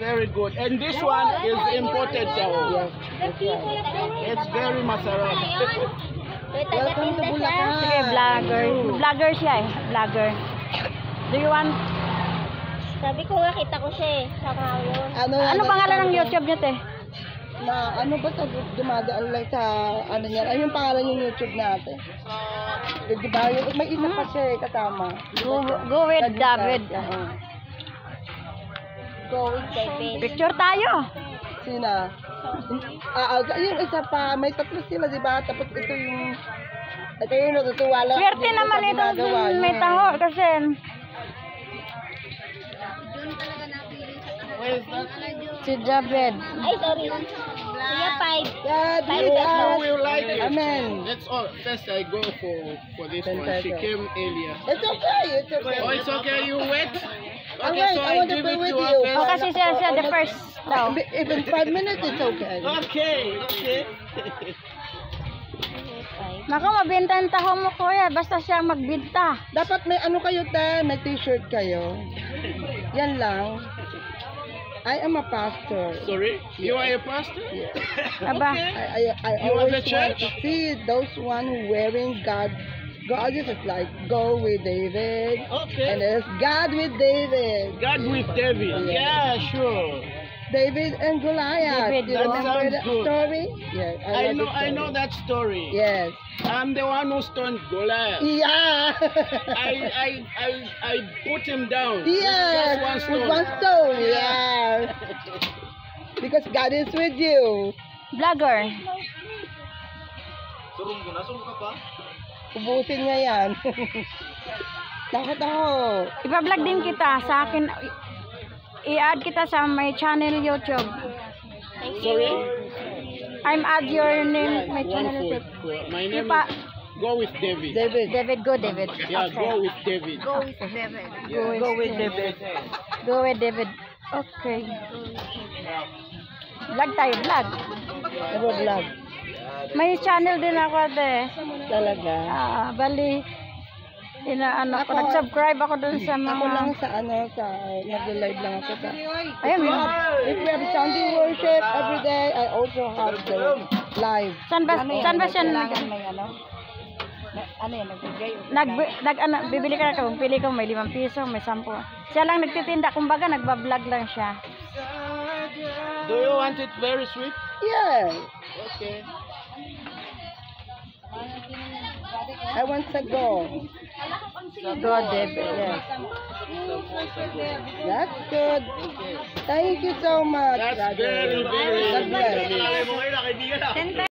very good. And this one is imported taho. Yes, that's right. It's very masarap. Welcome to Bulacan. Sige, vlogger. Vlogger siya eh. Vlogger. Do you want... Sabi ko nga, kita ko siya eh. Saka yun. Ano pangalan ng YouTube niya, te? Na ano ba sa dumadaan lang sa ano niyan? Ay yung pangalan yung YouTube natin. Di ba? May isa pa siya eh, kasama. Go with David. Go with David. Picture tayo. Sina? Yung isa pa, may tatlo sila, di ba? Tapos ito yung... Ito yung natutuwa lang. Swerte naman ito may taho kasi... Si David. Ay, sorry. Sige, 5. God, You will like it. Amen. That's all. First, I go for this one. She came earlier. It's okay, it's okay. Oh, it's okay. You wait. I'll Okay, wait. so I I want to give play it with to you. her O first. kasi siya the first daw. Even 5 minutes, it's okay. Okay. Okay. Naku, mabenta yung taho mo, kuya. Basta siya magbinta. Dapat may ano kayo, te? May t-shirt kayo. Yan lang. I am a pastor. Sorry, you are a pastor? Aba. I You are always the want church? to see those one who wearing God. God is like go with David. Okay. And there's God with David. God with David. Yeah, sure. David and Goliath. David, You that remember sounds that good. story? Yes. I love the know story. that story. Yes. I'm the one who stoned Goliath. Yeah. I put him down. Yes. Just With one one stone. stone. Yeah. Because God is with you. Vlogger. Ubusin niya yan. Takot ako. Ipa-vlog din kita sa akin. I-add kita sa my channel YouTube. Sorry? I'm add your name my One channel foot. YouTube. My name Ipa is Go with David. David. David, go David. Yeah, Okay. go with David. Go with David. Go with David. Go with David. Okay. Vlog tayo, vlog. Ano vlog? May channel din ako, ate. Talaga. Bali, nag-subscribe ako dun sa Ako lang mga... sa ano, sa nag-live lang ako sa... Ayun, If we have Sunday worship every day, I also have the live. saan ba siya May ano? Ano yan, nagbigay? bibili ka na kung pili ko may 5 piso, may 10. Siya lang nagtitinda, kumbaga nagba-vlog lang siya. Do you want it very sweet? Yes. Okay. I want to go. Go, David. Yes. That's good. Thank you so much. That's very, very God bless. good.